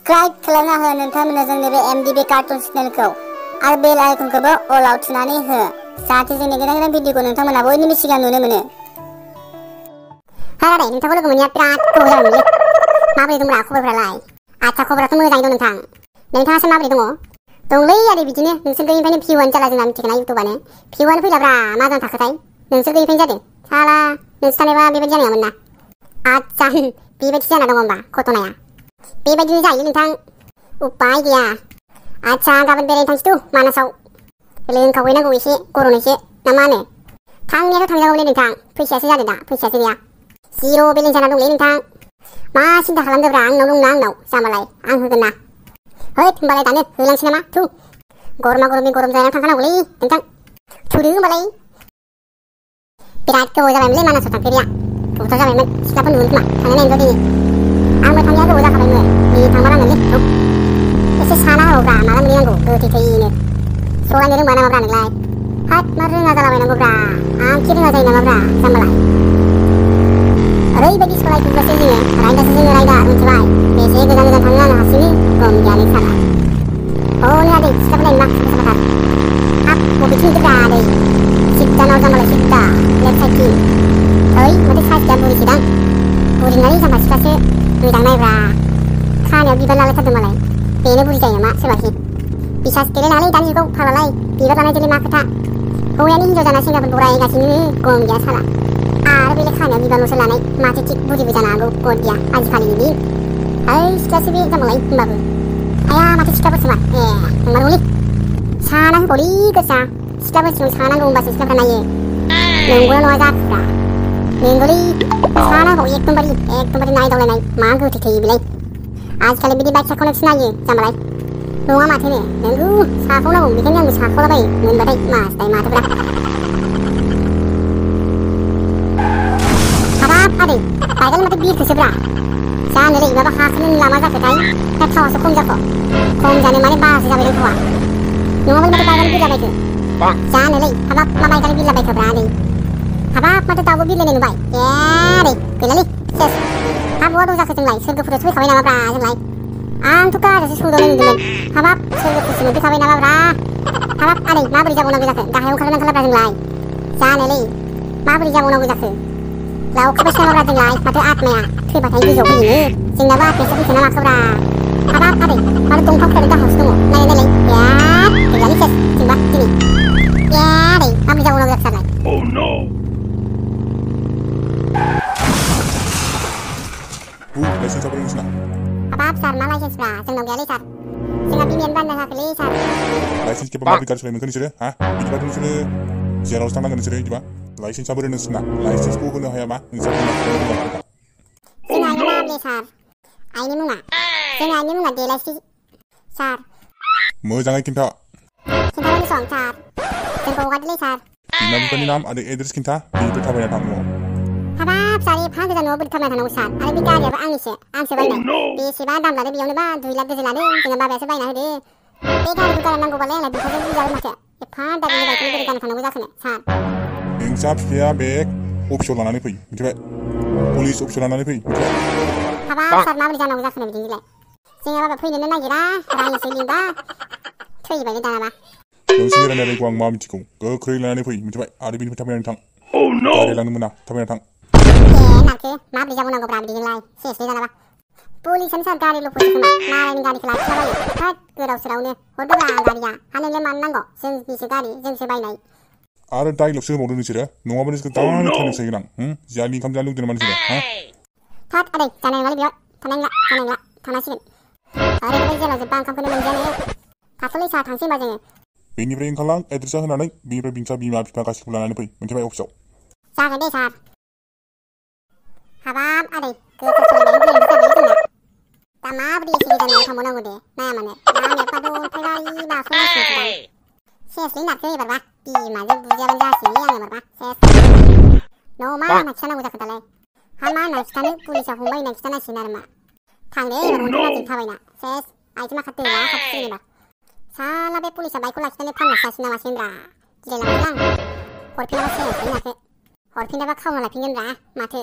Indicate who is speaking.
Speaker 1: Subscribe खालामना हो नोंथांमोना जोंनि बे MDB कार्टुन्स चेनेलखौ आरो बेल आइकनखौबो अलाव थुनानै हो जाहाथे जोंनि गोदान गोदान भिडिअखौ नोंथांमोना बयनिबो सिगां नुनो मोनो। हाय नोंथांखौ लोगो मोनैया बिराद गोबाव जाबायमोनलै। माबोरै दंब्रा खबरफ्रालाय? आच्छा खबराथ' मोजाङै दं नोंथां। नोंथाङासो माबोरै दङ? दंलै आरो बिदिनो नोंसोर गैयैनिफ्रायनो भिउआनो जाला जोंना मिथिखाना इउटुबानो। भिउआनो फैलाब्रा मा जानो थाखोथाय? नोंसोर गैयैनिफ्रायनो जादों। साला नोंसोर थानायबा बेबायदि जानाय नङामोन ना। आच्छा बेबायदि जाना दङ होमबा घटनाया। बेबायदिनो जायो नोंथां। उपाय गैया। आच्छा गाबोन बेरायनो थांसै थ' मानासाव। लोंखावहैनांगौ एसे गरमैसो ना मा होनो? थांनायाथ' थांजागौलै नोंथां। फैसायासो जादों दा फैसायासो गैया। जिर' बेलेन्स जाना दंलै नोंथां। मा सिन्था खालामदोब्रा आंनाव दंना आंनाव जामालाय आं होगोन ना। होद होमबालाय दानो होलांसै नामा थु। गरमा गरमनि गरम जानानै थांखानांगौलै नोंथां। थुदो होमबालाय। बिराद गोबाव जाबायमोनलै मानासाव थांफेरिया। गोबावथार जाबायमोन सिख्लाफोर नुगोन खोमा थांनो नागिरदों दिनै। आंबो थांनाया गोबाव जाखाबायमोन। दिनै थांबा नांगोनलै थु। एसे साना होबावब्रा माला मोनहैनांगौ गोथैथैनो। सलायनो रोंबा नामाब्रा नोंलाय? हाद मा रोङा जालाबायनांगौब्रा आंखि रोङा जायो नामाब्रा जाम्बालाय। ओरैबायदि सलायफिनबासो जोङो रायदा मिथिबाय। बेसे गोजान गोजान थाङो आं हारसिंनो गम गैयालै साला। हनै आदै सिख्लाफोर नायनोबा साफाथार। हाब बबेथिं नुदोब्रा आदै? सिद्दानाव जाम्बालाय सिद्दा लेफ्ट साइडथिं। ओइ माथो साइस गैया बुरिसोदां। बुरिनानै जाम्बा सिख्लासो मोजां नायब्रा। खानायाव बिबार लालायथारदों मालाय। बेनो बुरि जायो नामा सोरबाखि? बिसास गैलायलाङालै दानि जुगाव फाग्लालाय बिबार लानायजोंलाय मा खोथा? हौवायानो हिनजाव जाना सेंग्राफोरखौ रायगासिनो गम गैया साला। आरो बेलाय खानायाव बिबारल'सो लानाय माथो थिग बुरिबो जानो हागौ गद गैया आजिखालिनि दिन। ओइ सिख्लासो बे जाम्बालाय होमबाबो। आया माथो सिख्लाफोरसो मा नंमारगौलै। साना होबावलै गोसा सिख्लाफोरसिम सानांगौ होमबासो सिख्लाफ्रा नायो। नंगौना नङा जाखोब्रा? नंगौलै साना होबाव एकदमबारे नायदावलायनाय मा गोथैथै बेलाय। आजिखालि बिदि बाइक साखावनायखौसो नायो जाम्बालाय। नङा माथोनो नोंगौ साखावनांगौ बेखायनो आंबो साखावलाबायो मोनबाथाय मासदाय माथोब्रा। हाबाब आदै बाइकआनो माथो बिरखोसोब्रा। जानोलै माबा हाखोनो नुला मा जाखोथाय? दा थावासो खम जाख'। खम जानो माने बारासो जाबाय दं थावा। नङाबालाय माथो बाइकआनो बिरलाबायखो? जानोलै हाबाब मा बाइकआनो बिरलाबायखोब्रा आदै? हाबाब माथो दाउबो बिरलायनाय नुबाय। आदै गैलालै सेस। हाब बहा दं जाखो जोंलाय सोरगोफुरियावसो फैखाबाय नामाब्रा जोंलाय? आंथ' गारियावसो सौदावनाय नुदोंमोन। हाबाब सोरगोफुरिसो मोनफैखाबाय नामाब्रा? हाबाब आदै माबोरै जाबावनांगौ जाखो गाहायाव ओंखारगोना ओंखारलाब्रा जोंलाय? जानोलै माबोरै जाबावनांगौ जाखो? लावखाबायसो नामाब्रा जोंलाय माथो आत्माया थैबाथाय गोजौआव फैयोनो जोंनाबो आत्मायासो फैखोना माखोब्रा? हाबाब आदै माथो दंफां फिसानि गाहायावसो दङ नायलाय गैलालै सेस जोंबा दिनै। आदै माबोरै जाबावनांगौ जाखो सारलाय?
Speaker 2: लाइसेन्सआ बोरै नोंसिना?
Speaker 1: हाबाब सार मा लाइसेन्सब्रा जोंनाव गैयालै सार। जोंना बिमायानो बानायना होआखैलै सार।
Speaker 2: लाइसेन्स गैयाबा माबोरै गारि सालायनो मोनखो नोंसोरो हा? बिदिबाथ' नोंसोरो जेरावसो थांनांगोन नोंसोरो बिदिबा। लाइसेन्सआ बोरै नोंसोरना? लाइसेन्सखौ होनो हायाबा नोंसोर
Speaker 1: जोंना आइना नामले सार। आइनि मुङा जोंना आइनि मुङा देलायस्रि सार।
Speaker 2: मोजाङै खिन्था।
Speaker 1: खिन्थानो सम सार जोंखौ हगारदोलै सार।
Speaker 2: बिमा बिफानि नाम आरो एड्रेस खिन्था बेनिफ्राय थाबायना थां न'आव।
Speaker 1: हाबाब सार एफा गोजान न'आव बोरै थाबायना थांनांगौ सार आरो बे गारियाबो आंनिसो आंसो बायनाय। बेसेबा दाम लादों बेयावनोबा 2 लाख गोजो लादों जोंना बाबायासो बायना होदो। बे गारिखौ गारनो नांगौबालाय आंना बिफाजों बुंजागोन माथो। एफा दामिनि बाइकखौनो बोरै गारना थांनांगौ जाखोनो सार?
Speaker 2: नोंसा बिफाया बे अफिसाव लानानै फै मिथिबाय? पुलिस अफिसाव लानानै फै मिथिबाय?
Speaker 1: हाबाब सार माबोरै जानांगौ जाखोनो बिदिजोंलाय? जोंना बाबा फैनोनो नागिरा रायोसो लिंबा थैबायलै दानाबा।
Speaker 2: नोंसोरनि रायलायनायखौ आं मा मिथिगौ गोख्रै लानानै फै मिथिबाय? आरो बिनिफ्राय थाबायनानै थां। गारि लांनो मोना थाबायना थां।
Speaker 1: नारखो माबोरै जाबावनांगौब्रा बिदिजोंलाय सेसलै दानाबा। पुलिसानो सार गारिल'खौसो खोमा मालायनि गारिखौ लाखिलाबायो। होद गोदाव सोरावनो हरदोब्रा गारिया हा नोंलाय मानो नांगौ जोंनिसो गारि जोंसो बायनाय।
Speaker 2: आरो डाइलगसो होबावदों नोंसोरो नङाबा नोंसोरखौ दानो ट्रेनिंसो होगोन आं। जियानि ओंखाम जानो लुगैदों नामा नोंसोरो हा?
Speaker 1: थोद आदै जानाय नङालै बेयाव थानाय नंला थांनांसिगोन। ओरैबायदि जेराव जोब्बा ओंखामखौनो मोनजायानो। थाथ'लै सार थांसै होनबा जोङो।
Speaker 2: बेनिफ्राय ओंखारलां एड्रेसा होनानै बेनिफ्राय बिंसा बिमा बिफा गासिखौबो लानानै फै मिथिबाय अफिसाव।
Speaker 1: जागोन दे सार। हाबाब आदै गोसा सालायनायनि गोरोन्थि जाबायलै जोंना। दा माबोरै एसे गोजान न'आव थांबावनांगौ दे नाया मानो लामायाबो अन्थाइबारि बारस'नांसिगोनसोदां। सेसलै नारखो एबारबा बिमाजों बुजायाबानो जासिगोनलै आं एबारबा सेस। न'आव मा होनना खिथानांगौ जाखो दालाय? हा मा होनना खिथानो पुलिसाव हमबाय होनना खिथानांसिगोन आरो मा? थांदे एबार अन्थाइ बारिजों थाबायना सेस आइथिं आखाइ दोला खाथसिगोन एबार। साला बे पुलिसा बाइकखौ लाखिनानै फाननासो जासिगोन नामासोब्रा गिलायलांबायलै आं। हरफिनाबा सेसलै नारखो हरफिनाबा खावना लायफिनगोनब्रा माथो।